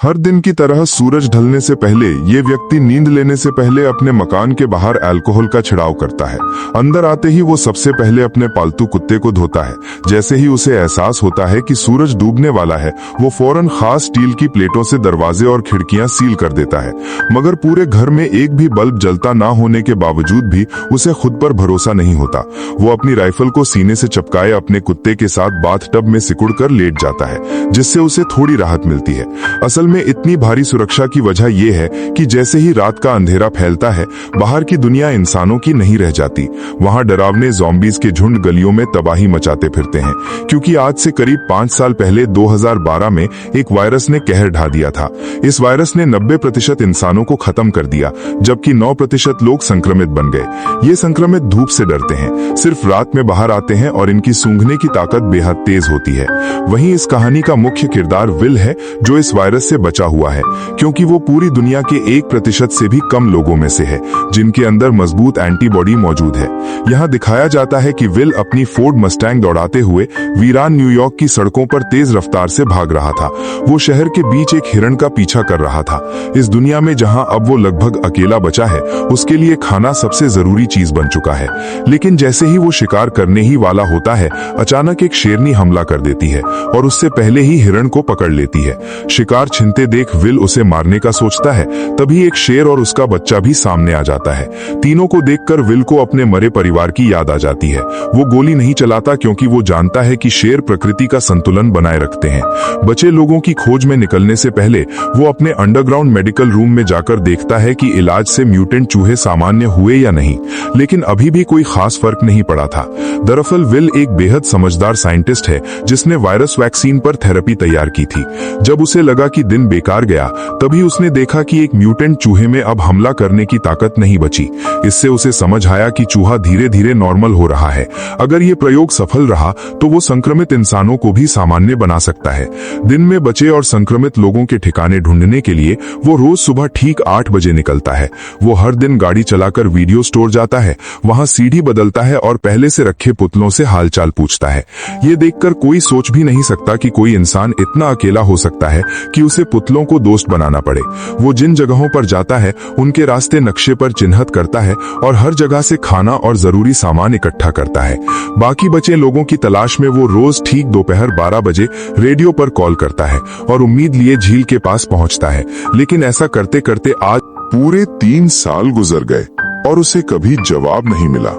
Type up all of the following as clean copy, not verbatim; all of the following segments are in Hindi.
हर दिन की तरह सूरज ढलने से पहले ये व्यक्ति नींद लेने से पहले अपने मकान के बाहर अल्कोहल का छिड़काव करता है। अंदर आते ही वो सबसे पहले अपने पालतू कुत्ते को धोता है। जैसे ही उसे एहसास होता है कि सूरज डूबने वाला है, वो फौरन खास स्टील की प्लेटों से दरवाजे और खिड़कियां सील कर देता है। मगर पूरे घर में एक भी बल्ब जलता ना होने के बावजूद भी उसे खुद पर भरोसा नहीं होता। वो अपनी राइफल को सीने से चिपकाए अपने कुत्ते के साथ बाथटब में सिकुड़ कर लेट जाता है, जिससे उसे थोड़ी राहत मिलती है। असल में इतनी भारी सुरक्षा की वजह यह है कि जैसे ही रात का अंधेरा फैलता है, बाहर की दुनिया इंसानों की नहीं रह जाती। वहां डरावने ज़ॉम्बीज़ के झुंड गलियों में तबाही मचाते फिरते हैं, क्योंकि आज से करीब 5 साल पहले 2012 में एक वायरस ने कहर ढा दिया था। इस वायरस ने 90% इंसानों को खत्म कर दिया, जबकि 9% लोग संक्रमित बन गए। ये संक्रमित धूप से डरते हैं, सिर्फ रात में बाहर आते हैं और इनकी सूंघने की ताकत बेहद तेज होती है। वहीं इस कहानी का मुख्य किरदार विल है, जो इस वायरस से बचा हुआ है, क्योंकि वो पूरी दुनिया के 1% से भी कम लोगों में से है जिनके अंदर मजबूत एंटीबॉडी मौजूद है। यहाँ दिखाया जाता है कि विल अपनी फोर्ड मस्टैंग दौड़ाते हुए वीरान न्यूयॉर्क की सड़कों पर तेज रफ्तार से भाग रहा था। वो शहर के बीच एक हिरण का पीछा कर रहा था। इस दुनिया में जहाँ अब वो लगभग अकेला बचा है, उसके लिए खाना सबसे जरूरी चीज बन चुका है। लेकिन जैसे ही वो शिकार करने ही वाला होता है, अचानक एक शेरनी हमला कर देती है और उससे पहले ही हिरण को पकड़ लेती है। शिकार छिनते देख विल उसे मारने का सोचता है, तभी एक शेर और उसका बच्चा भी सामने आ जाता है। तीनों को देखकर विल को अपने मरे परिवार की याद आ जाती है। वो गोली नहीं चलाता, क्योंकि वो जानता है कि शेर प्रकृति का संतुलन बनाए रखते हैं। बचे लोगों की खोज में निकलने से पहले वो अपने अंडरग्राउंड मेडिकल रूम में जाकर देखता है कि इलाज से म्यूटेंट चूहे सामान्य हुए या नहीं, लेकिन अभी भी कोई खास फर्क नहीं पड़ा था। दरअसल विल एक बेहद समझदार साइंटिस्ट है, जिसने वायरस वैक्सीन पर थेरेपी तैयार की थी। जब उसे लगा कि दिन बेकार गया, तभी उसने देखा कि एक म्यूटेंट चूहे में अब हमला करने की ताकत नहीं बची। इससे उसे समझ आया कि चूहा धीरे धीरे नॉर्मल हो रहा है। अगर ये प्रयोग सफल रहा तो वो संक्रमित इंसानों को भी सामान्य बना सकता है। दिन में बचे और संक्रमित लोगों के ठिकाने ढूंढने के लिए वो रोज सुबह ठीक 8 बजे निकलता है। वो हर दिन गाड़ी चलाकर वीडियो स्टोर जाता है, वहां सीढ़ी बदलता है और पहले से रखे पुतलों से हालचाल पूछता है। ये देखकर कोई सोच भी नहीं सकता कि कोई इंसान इतना अकेला हो सकता है कि उसे पुतलों को दोस्त बनाना पड़े। वो जिन जगहों पर जाता है, उनके रास्ते नक्शे पर चिन्हित करता है और हर जगह से खाना और जरूरी सामान इकट्ठा करता है। बाकी बचे लोगों की तलाश में वो रोज ठीक दोपहर 12 बजे रेडियो पर कॉल करता है और उम्मीद लिए झील के पास पहुंचता है। लेकिन ऐसा करते करते आज पूरे 3 साल गुजर गए और उसे कभी जवाब नहीं मिला।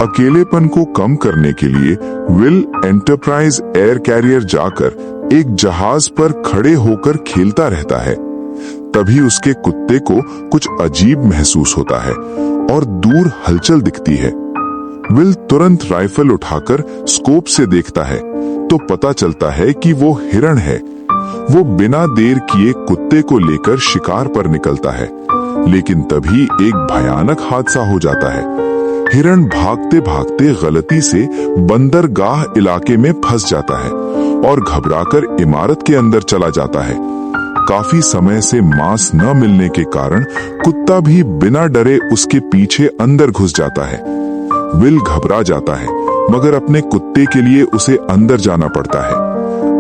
अकेलेपन को कम करने के लिए विल एंटरप्राइज एयर कैरियर जाकर एक जहाज पर खड़े होकर खेलता रहता है। तभी उसके कुत्ते को कुछ अजीब महसूस होता है और दूर हलचल दिखती है। विल तुरंत राइफल उठाकर स्कोप से देखता है तो पता चलता है कि वो हिरण है। वो बिना देर किए कुत्ते को लेकर शिकार पर निकलता है, लेकिन तभी एक भयानक हादसा हो जाता है। हिरण भागते भागते गलती से बंदरगाह इलाके में फंस जाता है और घबराकर इमारत के अंदर चला जाता है। काफी समय से मांस न मिलने के कारण कुत्ता भी बिना डरे उसके पीछे अंदर घुस जाता है। विल घबरा जाता है, मगर अपने कुत्ते के लिए उसे अंदर जाना पड़ता है।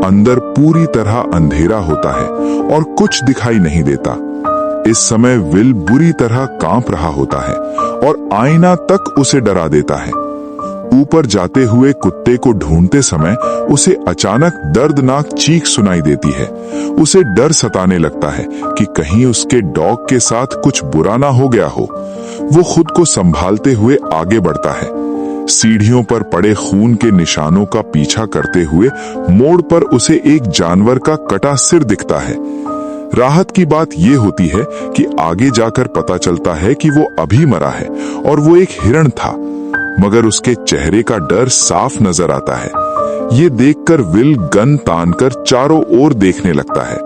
अंदर पूरी तरह अंधेरा होता है और कुछ दिखाई नहीं देता। इस समय विल बुरी तरह कांप रहा होता है और आईना तक उसे डरा देता है। ऊपर जाते हुए कुत्ते को ढूंढते समय उसे अचानक दर्दनाक चीख सुनाई देती है। उसे डर सताने लगता है कि कहीं उसके डॉग के साथ कुछ बुरा ना हो गया हो। वो खुद को संभालते हुए आगे बढ़ता है। सीढ़ियों पर पड़े खून के निशानों का पीछा करते हुए मोड़ पर उसे एक जानवर का कटा सिर दिखता है। राहत की बात यह होती है कि आगे जाकर पता चलता है कि वो अभी मरा है और वो एक हिरण था, मगर उसके चेहरे का डर साफ नजर आता है। ये देखकर विल गन तानकर चारों ओर देखने लगता है।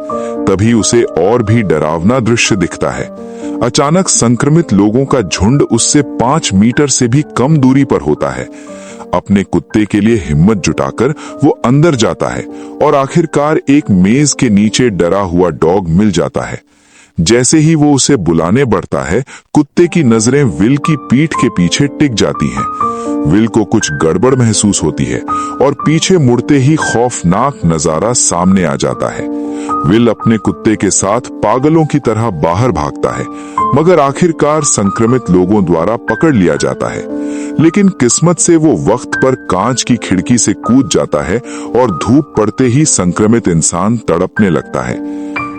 तभी उसे और भी डरावना दृश्य दिखता है। अचानक संक्रमित लोगों का झुंड उससे 5 मीटर से भी कम दूरी पर होता है। अपने कुत्ते के लिए हिम्मत जुटाकर वो अंदर जाता है और आखिरकार एक मेज के नीचे डरा हुआ डॉग मिल जाता है। जैसे ही वो उसे बुलाने बढ़ता है, कुत्ते की नजरें विल की पीठ के पीछे टिक जाती हैं। विल को कुछ गड़बड़ महसूस होती है और पीछे मुड़ते ही खौफनाक नजारा सामने आ जाता है। विल अपने कुत्ते के साथ पागलों की तरह बाहर भागता है, मगर आखिरकार संक्रमित लोगों द्वारा पकड़ लिया जाता है। लेकिन किस्मत से वो वक्त पर कांच की खिड़की से कूद जाता है और धूप पड़ते ही संक्रमित इंसान तड़पने लगता है।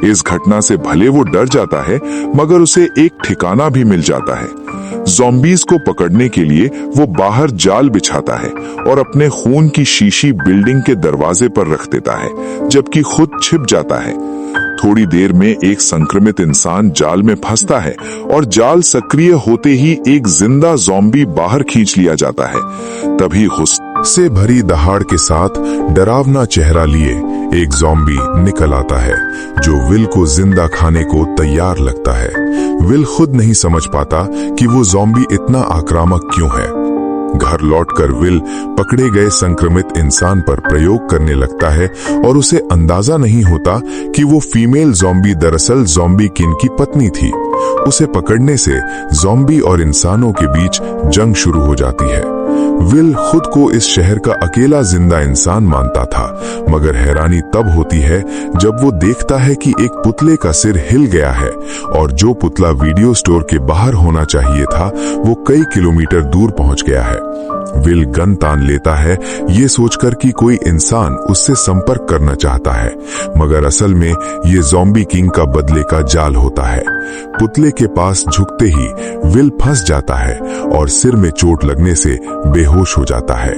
इस घटना से भले वो डर जाता है, मगर उसे एक ठिकाना भी मिल जाता है। ज़ॉम्बीज़ को पकड़ने के लिए वो बाहर जाल बिछाता है और अपने खून की शीशी बिल्डिंग के दरवाजे पर रख देता है, जबकि खुद छिप जाता है। थोड़ी देर में एक संक्रमित इंसान जाल में फंसता है और जाल सक्रिय होते ही एक जिंदा ज़ॉम्बी बाहर खींच लिया जाता है। तभी गुस्से से भरी दहाड़ के साथ डरावना चेहरा लिए एक ज़ॉम्बी निकल आता है, जो विल को जिंदा खाने को तैयार लगता है। विल खुद नहीं समझ पाता कि वो ज़ॉम्बी इतना आक्रामक क्यों है। घर लौटकर विल पकड़े गए संक्रमित इंसान पर प्रयोग करने लगता है और उसे अंदाजा नहीं होता कि वो फीमेल ज़ॉम्बी दरअसल ज़ॉम्बी किंग की पत्नी थी। उसे पकड़ने से ज़ॉम्बी और इंसानों के बीच जंग शुरू हो जाती है। विल खुद को इस शहर का अकेला जिंदा इंसान मानता था, मगर हैरानी तब होती है जब वो देखता है कि एक पुतले का सिर हिल गया है और जो पुतला वीडियो स्टोर के बाहर होना चाहिए था, वो कई किलोमीटर दूर पहुंच गया है। विल गन तान लेता है, ये सोचकर कि कोई इंसान उससे संपर्क करना चाहता है, मगर असल में ये ज़ॉम्बी किंग का बदले का जाल होता है। पुतले के पास झुकते ही विल फंस जाता है और सिर में चोट लगने से बेहोश हो जाता है।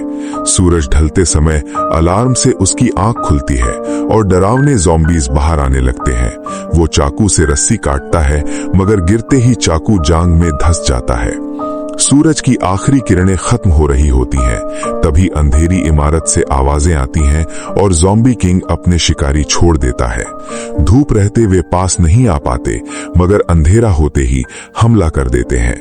सूरज ढलते समय अलार्म से उसकी आंख खुलती है और डरावने ज़ॉम्बीज़ बाहर आने लगते हैं। वो चाकू से रस्सी काटता है, मगर गिरते ही चाकू जांग में धंस जाता है। सूरज की आखिरी किरणें खत्म हो रही होती हैं, तभी अंधेरी इमारत से आवाजें आती हैं और ज़ॉम्बी किंग अपने शिकारी छोड़ देता है। धूप रहते वे पास नहीं आ पाते, मगर अंधेरा होते ही हमला कर देते हैं।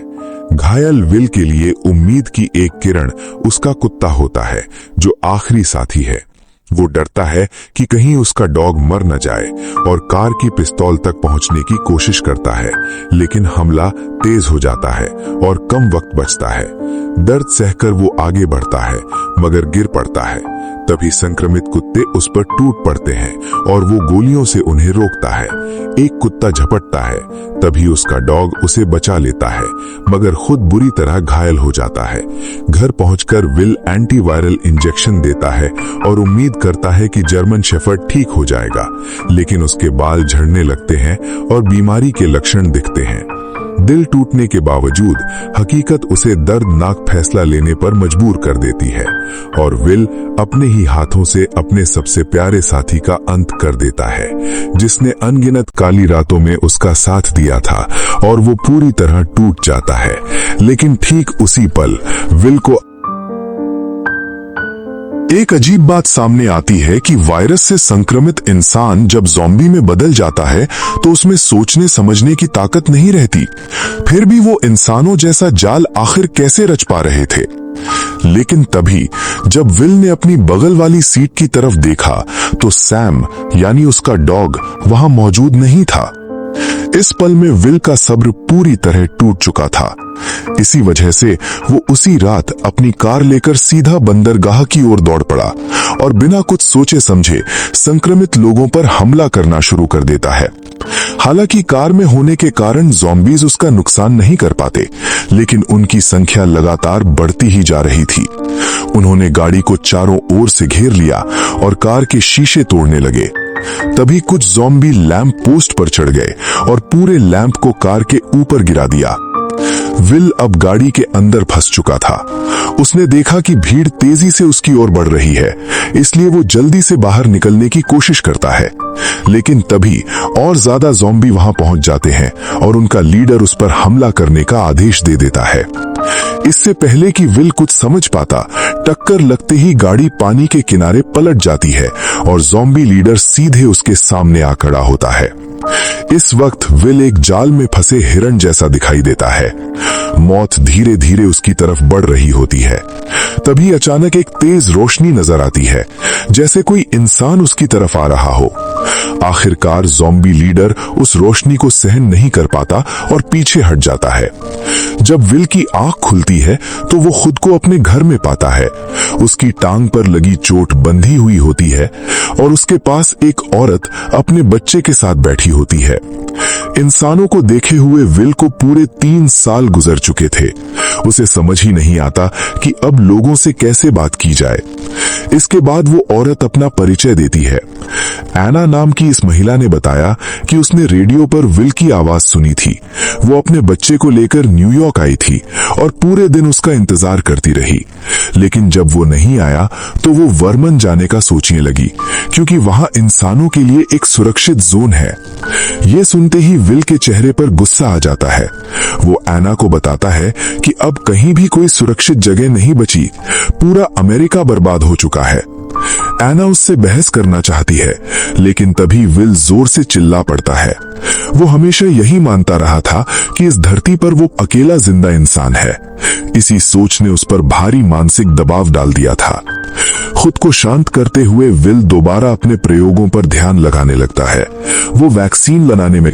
घायल विल के लिए उम्मीद की एक किरण उसका कुत्ता होता है, जो आखिरी साथी है। वो डरता है कि कहीं उसका डॉग मर न जाए और कार की पिस्तौल तक पहुंचने की कोशिश करता है, लेकिन हमला तेज हो जाता है और कम वक्त बचता है। दर्द सहकर वो आगे बढ़ता है, मगर गिर पड़ता है। तभी संक्रमित कुत्ते उस पर टूट पड़ते हैं और वो गोलियों से उन्हें रोकता है। एक कुत्ता झपटता है, तभी उसका डॉग उसे बचा लेता है, मगर खुद बुरी तरह घायल हो जाता है। घर पहुंचकर विल एंटीवायरल इंजेक्शन देता है और उम्मीद करता है कि जर्मन शेफर्ड ठीक हो जाएगा, लेकिन उसके बाल झड़ने लगते हैं और बीमारी के लक्षण दिखते हैं। दिल टूटने के बावजूद हकीकत उसे दर्दनाक फैसला लेने पर मजबूर कर देती है और विल अपने ही हाथों से अपने सबसे प्यारे साथी का अंत कर देता है, जिसने अनगिनत काली रातों में उसका साथ दिया था, और वो पूरी तरह टूट जाता है। लेकिन ठीक उसी पल विल को एक अजीब बात सामने आती है कि वायरस से संक्रमित इंसान जब ज़ॉम्बी में बदल जाता है तो उसमें सोचने समझने की ताकत नहीं रहती। फिर भी वो इंसानों जैसा जाल आखिर कैसे रच पा रहे थे? लेकिन तभी जब विल ने अपनी बगल वाली सीट की तरफ देखा तो सैम यानी उसका डॉग वहां मौजूद नहीं था। इस पल में विल का सब्र पूरी तरह टूट चुका था। इसी वजह से वो उसी रात अपनी कार लेकर सीधा बंदरगाह की ओर दौड़ पड़ा और बिना कुछ सोचे समझे संक्रमित लोगों पर हमला करना शुरू कर देता है। हालांकि कार में होने के कारण ज़ॉम्बीज़ उसका नुकसान नहीं कर पाते, लेकिन उनकी संख्या लगातार बढ़ती ही जा रही थी। उन्होंने गाड़ी को चारों ओर से घेर लिया और कार के शीशे तोड़ने लगे। तभी कुछ ज़ॉम्बी लैंप पोस्ट पर चढ़ गए और पूरे लैंप को कार के ऊपर गिरा दिया। विल अब गाड़ी के अंदर फंस चुका था। उसने देखा कि भीड़ तेजी से उसकी ओर बढ़ रही है, इसलिए वो जल्दी से बाहर निकलने की कोशिश करता है। लेकिन तभी और ज्यादा ज़ॉम्बी वहां पहुंच जाते हैं और उनका लीडर उस पर हमला करने का आदेश दे देता है। इससे पहले कि विल कुछ समझ पाता, टक्कर लगते ही गाड़ी पानी के किनारे पलट जाती है और ज़ॉम्बी लीडर सीधे उसके सामने आ खड़ा होता है। इस वक्त विल एक जाल में फंसे हिरण जैसा दिखाई देता है। मौत धीरे धीरे उसकी तरफ बढ़ रही होती है। तभी अचानक एक तेज रोशनी नजर आती है, जैसे कोई इंसान उसकी तरफ आ रहा हो। आखिरकार ज़ॉम्बी लीडर उस रोशनी को सहन नहीं कर पाता और पीछे हट जाता है। जब विल की आंख खुलती है तो वो खुद को अपने घर में पाता है। उसकी टांग पर लगी चोट बंधी हुई होती है और उसके पास एक औरत अपने बच्चे के साथ बैठी होती है। इंसानों को देखे हुए विल को पूरे 3 साल गुजर चुके थे। उसे समझ ही नहीं आता कि अब लोगों से कैसे बात की जाए। इसके बाद वो औरत अपना परिचय देती है। एना नाम की इस महिला ने बताया कि उसने रेडियो पर विल की आवाज सुनी थी। वो अपने बच्चे को लेकर न्यूयॉर्क आई थी और पूरे दिन उसका इंतजार करती रही, लेकिन जब वो नहीं आया तो वो वर्मन जाने का सोचने लगी, क्योंकि वहां इंसानों के लिए एक सुरक्षित जोन है। ये सुनते ही विल के चेहरे पर गुस्सा आ जाता है। वो एना को बताता है कि अब कहीं भी कोई सुरक्षित जगह नहीं बची, पूरा अमेरिका बर्बाद हो चुका है। एना उससे बहस करना चाहती है, लेकिन तभी विल जोर से चिल्ला पड़ता है। वो हमेशा यही मानता रहा था कि इस धरती पर वो अकेला जिंदा इंसान है। इसी सोच ने उस पर भारी मानसिक दबाव डाल दिया था। खुद को शांत करते हुए विल दोबारा अपने प्रयोगों पर ध्यान लगाने लगता है। वो वैक्सीन बनाने में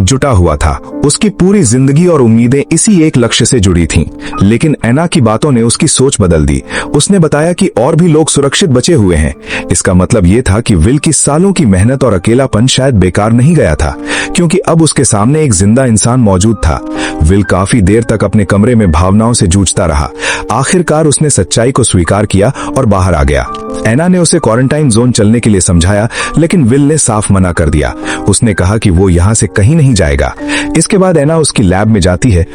जुटा हुआ था। उसकी पूरी जिंदगी और उम्मीदें इसी एक लक्ष्य से जुड़ी थीं। लेकिन एना की बातों ने उसकी सोच बदल दी। उसने बताया कि और भी लोग सुरक्षित बचे हुए हैं। इसका मतलब ये था कि विल की सालों की मेहनत और अकेलापन शायद बेकार नहीं गया था, क्योंकि अब उसके सामने एक जिंदा इंसान मौजूद था। विल काफी देर तक अपने कमरे में भावनाओं से जूझता रहा। आखिरकार उसने सच्चाई को स्वीकार किया और बाहर आ गया। एना ने उसे क्वारंटाइन जोन चलने के लिए समझाया, लेकिन विल ने साफ मना कर दिया। उसने कहा कि वो यहाँ से कहीं नहीं जाएगा। इसके बाद एना उसकी लैब में जाती है।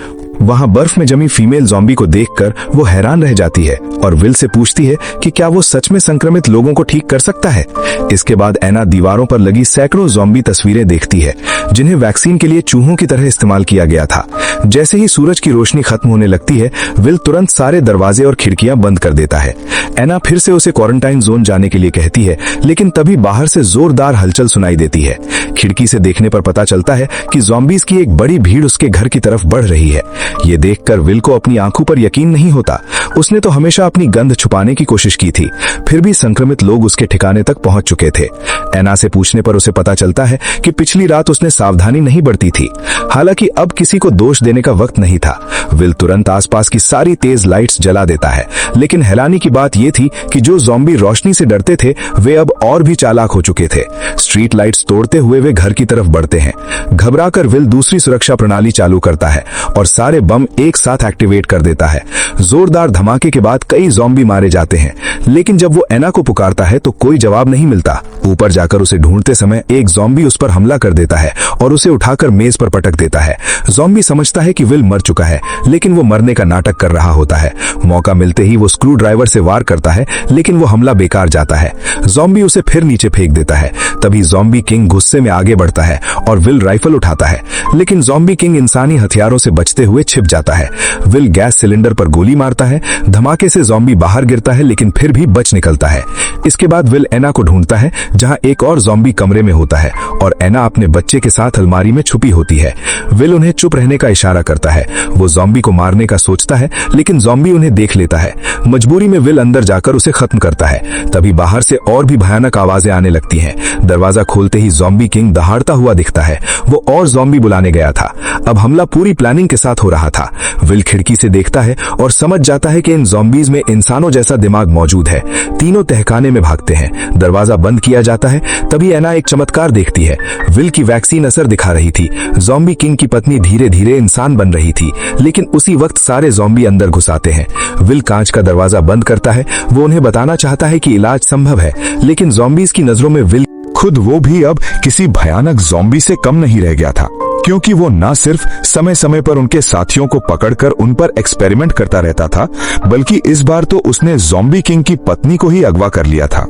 वहां बर्फ में जमी फीमेल ज़ॉम्बी को देखकर वो हैरान रह जाती है और विल से पूछती है कि क्या वो सच में संक्रमित लोगों को ठीक कर सकता है। इसके बाद एना दीवारों पर लगी सैकड़ों ज़ॉम्बी तस्वीरें देखती है, जिन्हें वैक्सीन के लिए चूहों की तरह इस्तेमाल किया गया था। जैसे ही सूरज की रोशनी खत्म होने लगती है, विल तुरंत सारे दरवाजे और खिड़कियां बंद कर देता है। एना फिर से उसे क्वारंटाइन जोन जाने के लिए कहती है, लेकिन तभी बाहर से जोरदार हलचल सुनाई देती है। खिड़की से देखने पर पता चलता है कि ज़ॉम्बीज की एक बड़ी भीड़ उसके घर की तरफ बढ़ रही है। ये देखकर विल को अपनी आंखों पर यकीन नहीं होता। उसने तो हमेशा अपनी गंध छुपाने की कोशिश की थी, फिर भी संक्रमित लोग उसके ठिकाने तक पहुंच चुके थे। एना से पूछने पर उसे पता चलता है कि पिछली रात उसने सावधानी नहीं बरती थी। हालांकि अब किसी को दोष देने का वक्त नहीं था। विल तुरंत आसपास की सारी तेज लाइट्स जला देता है, लेकिन हैरानी की बात यह थी कि जो ज़ॉम्बी रोशनी से डरते थे, वे अब और भी चालाक हो चुके थे। स्ट्रीट लाइट्स तोड़ते हुए वे घर की तरफ बढ़ते हैं। घबराकर विल दूसरी सुरक्षा प्रणाली चालू करता है और सारे बम एक साथ एक्टिवेट कर देता है। जोरदार धमाके के बाद कई ज़ॉम्बी मारे जाते हैं, लेकिन जब वो एना को पुकारता है तो कोई जवाब नहीं मिलता। ऊपर जाकर उसे ढूंढते समय एक ज़ॉम्बी उस पर हमला कर देता है और उसे उठाकर मेज पर पटक देता है। ज़ॉम्बी समझता है कि विल मर चुका है, लेकिन वो मरने का नाटक कर रहा होता है। मौका मिलते ही वो स्क्रू ड्राइवर से वार करता है, लेकिन वो हमला बेकार जाता है। ज़ॉम्बी उसे फिर नीचे फेंक देता है। तभी ज़ॉम्बी किंग गुस्से में आगे बढ़ता है और विल राइफल उठाता है, लेकिन ज़ॉम्बी किंग इंसानी हथियारों से बचते हुए छिप जाता है। विल गैस सिलेंडर पर गोली मारता है। धमाके से ज़ॉम्बी बाहर गिरता है, लेकिन फिर भी बच निकलता है। इसके बाद विल एना को ढूंढता है, जहां एक और ज़ॉम्बी कमरे में होता है और एना अपने बच्चे के साथ अलमारी में छुपी होती है। विल उन्हें चुप रहने का इशारा करता है। वो ज़ॉम्बी को मारने का सोचता है, लेकिन ज़ॉम्बी उन्हें देख लेता है। मजबूरी में विल अंदर जाकर उसे खत्म करता है। तभी बाहर से और भी भयानक आवाजें आने लगती हैं। दरवाजा खोलते ही ज़ॉम्बी किंग दहाड़ता हुआ दिखता है। वो और ज़ॉम्बी बुलाने गया था। अब हमला पूरी प्लानिंग के साथ हो रहा था। विल खिड़की से देखता है और समझ जाता है कि इन ज़ॉम्बीज में इंसानों जैसा दिमाग मौजूद है। तीनों तहखाने में भागते हैं। दरवाजा बंद किया जाता है। तभी एना एक चमत्कार देखती है। विल की वैक्सीन असर दिखा रही थी। ज़ॉम्बी किंग की पत्नी धीरे धीरे इंसान बन रही थी, लेकिन उसी वक्त सारे ज़ॉम्बी अंदर घुस आते हैं। विल कांच का दरवाजा बंद करता है। वो उन्हें बताना चाहता है कि इलाज संभव है, लेकिन ज़ॉम्बीज की नजरों में विल खुद वो भी अब किसी भयानक ज़ॉम्बी से कम नहीं रह गया था, क्योंकि वो न सिर्फ समय समय पर उनके साथियों को पकड़कर उन पर एक्सपेरिमेंट करता रहता था, बल्कि इस बार तो उसने ज़ॉम्बी किंग की पत्नी को ही अगवा कर लिया था।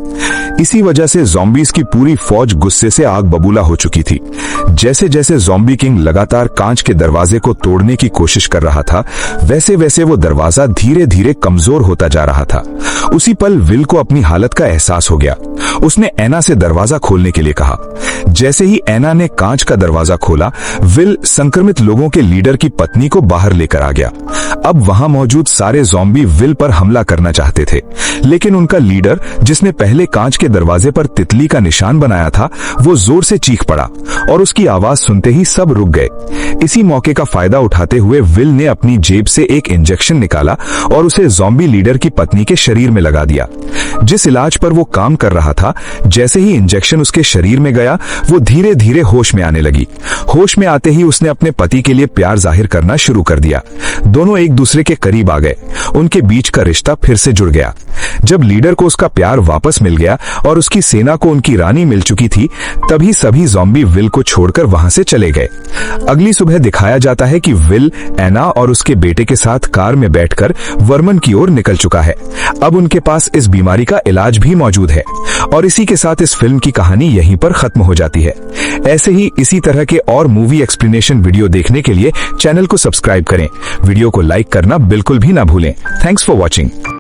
इसी वजह से ज़ॉम्बीज की पूरी फौज गुस्से से आग बबूला हो चुकी थी। जैसे जैसे ज़ॉम्बी किंग लगातार कांच के दरवाजे को तोड़ने की कोशिश कर रहा था, वैसे वैसे वो दरवाजा धीरे धीरे कमजोर होता जा रहा था। उसी पल विल को अपनी हालत का एहसास हो गया। उसने एना से दरवाजा खोलने के लिए कहा। जैसे ही एना ने कांच का दरवाजा खोला, विल संक्रमित लोगों के लीडर की पत्नी को बाहर लेकर आ गया। अब वहां मौजूद सारे ज़ॉम्बी विल पर हमला करना चाहते थे, लेकिन उनका लीडर, जिसने पहले कांच के दरवाजे पर तितली का निशान बनाया था, वो जोर से चीख पड़ा और उसकी आवाज सुनते ही सब रुक गए। इसी मौके का फायदा उठाते हुए विल ने अपनी जेब से एक इंजेक्शन निकाला और उसे ज़ॉम्बी लीडर की पत्नी के शरीर में लगा दिया। जिस इलाज पर वो काम कर रहा था, जैसे ही इंजेक्शन उसके शरीर में गया, वो धीरे धीरे होश में आने लगी। होश में आते ही उसने अपने पति के लिए प्यार जाहिर करना शुरू कर दिया। दोनों एक दूसरे के करीब आ गए। उनके बीच का रिश्ता फिर से जुड़ गया। जब लीडर को उसका प्यार वापस मिल गया और उसकी सेना को उनकी रानी मिल चुकी थी, तभी सभी ज़ॉम्बी विल को छोड़कर वहां से चले गए। अगली सुबह दिखाया जाता है कि विल एना और उसके बेटे के साथ कार में बैठकर वर्मन की ओर निकल चुका है। अब उनके पास इस बीमारी का इलाज भी मौजूद है। और इसी के साथ इस फिल्म की कहानी यहीं पर खत्म हो जाती है। ऐसे ही इसी तरह के और मूवी एक्सप्लेनेशन वीडियो देखने के लिए चैनल को सब्सक्राइब करें। वीडियो को लाइक करना बिल्कुल भी ना भूलें। Thanks for watching.